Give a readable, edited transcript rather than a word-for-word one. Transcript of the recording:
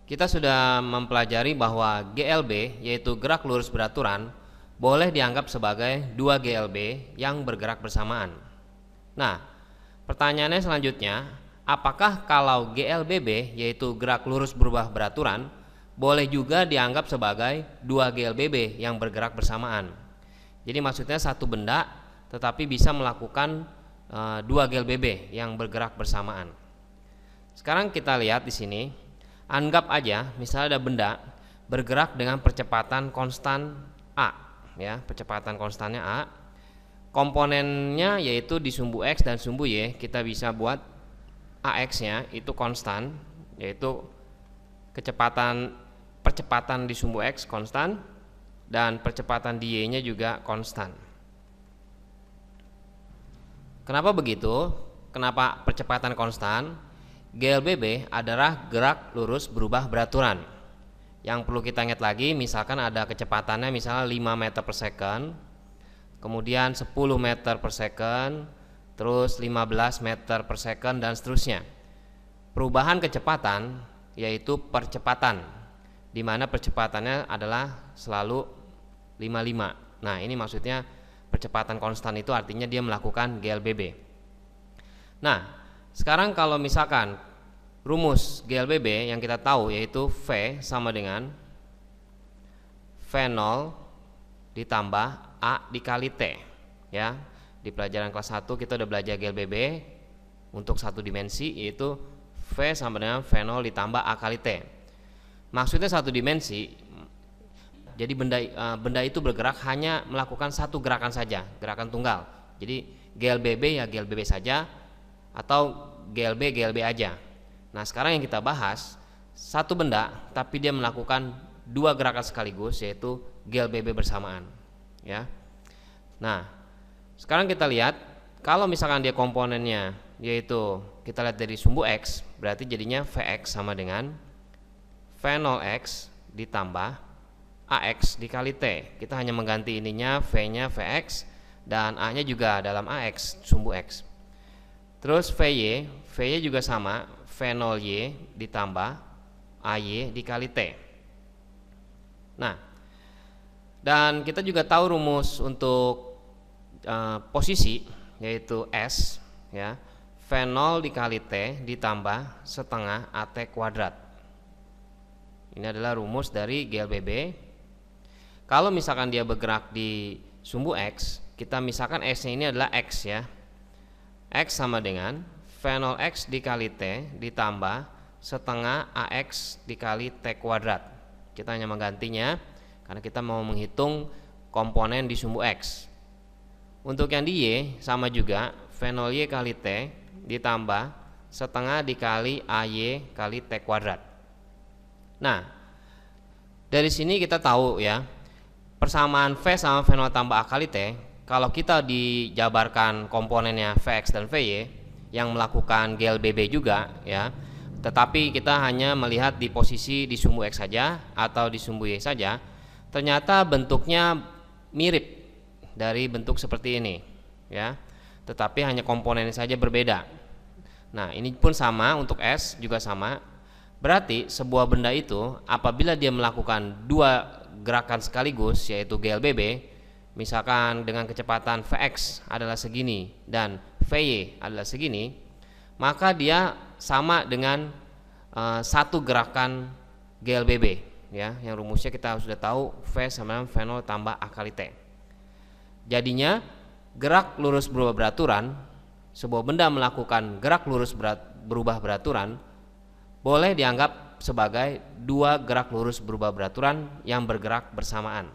Kita sudah mempelajari bahwa GLB, yaitu gerak lurus beraturan, boleh dianggap sebagai dua GLB yang bergerak bersamaan. Nah, pertanyaannya selanjutnya, apakah kalau GLBB, yaitu gerak lurus berubah beraturan, boleh juga dianggap sebagai dua GLBB yang bergerak bersamaan? Jadi maksudnya satu benda tetapi bisa melakukan dua GLBB yang bergerak bersamaan. Sekarang kita lihat di sini. Anggap aja misalnya ada benda bergerak dengan percepatan konstan A, ya, percepatan konstannya A. Komponennya yaitu di sumbu X dan sumbu Y, kita bisa buat AX-nya itu konstan, yaitu percepatan di sumbu X konstan dan percepatan di Y-nya juga konstan. Kenapa begitu? Kenapa percepatan konstan? GLBB adalah gerak lurus berubah beraturan. Yang perlu kita ingat lagi, misalkan ada kecepatannya misalnya 5 meter per second, kemudian 10 meter per second, terus 15 meter per second, dan seterusnya. Perubahan kecepatan yaitu percepatan, di mana percepatannya adalah selalu 55. Nah, ini maksudnya percepatan konstan itu artinya dia melakukan GLBB. Nah, sekarang kalau misalkan rumus GLBB yang kita tahu yaitu V sama dengan V0 ditambah A dikali T, ya. Di pelajaran kelas 1 kita udah belajar GLBB untuk satu dimensi, yaitu V sama dengan V0 ditambah A kali T. Maksudnya satu dimensi, jadi benda itu bergerak hanya melakukan satu gerakan saja, gerakan tunggal. Jadi GLBB ya GLBB saja, atau GLB aja. Nah, sekarang yang kita bahas satu benda tapi dia melakukan dua gerakan sekaligus, yaitu GLBB bersamaan, ya. Nah, sekarang kita lihat kalau misalkan dia komponennya yaitu kita lihat dari sumbu X, berarti jadinya Vx sama dengan V0x ditambah AX dikali T. Kita hanya mengganti ininya, V-nya Vx dan A-nya juga dalam AX sumbu X. Terus VY juga sama, V0Y ditambah AY dikali T. Nah, dan kita juga tahu rumus untuk posisi yaitu S, ya, V0 dikali T ditambah setengah AT kuadrat. Ini adalah rumus dari GLBB. Kalau misalkan dia bergerak di sumbu X, kita misalkan S-nya ini adalah X, ya. X sama dengan V0x dikali T ditambah setengah AX dikali T kuadrat. Kita hanya menggantinya karena kita mau menghitung komponen di sumbu X. Untuk yang di Y sama juga, V0Y kali T ditambah setengah dikali AY kali T kuadrat. Nah, dari sini kita tahu, ya, persamaan V sama V0 tambah A kali T, kalau kita dijabarkan komponennya Vx dan Vy yang melakukan GLBB juga, ya, tetapi kita hanya melihat di posisi di sumbu X saja atau di sumbu Y saja, ternyata bentuknya mirip dari bentuk seperti ini, ya, tetapi hanya komponennya saja berbeda. Nah, ini pun sama untuk S juga sama. Berarti sebuah benda itu apabila dia melakukan dua gerakan sekaligus yaitu GLBB, misalkan dengan kecepatan Vx adalah segini dan Vy adalah segini, maka dia sama dengan satu gerakan GLBB, ya, yang rumusnya kita sudah tahu, V sama dengan V0 tambah A kali T. Jadinya gerak lurus berubah beraturan, sebuah benda melakukan gerak lurus berubah beraturan boleh dianggap sebagai dua gerak lurus berubah beraturan yang bergerak bersamaan.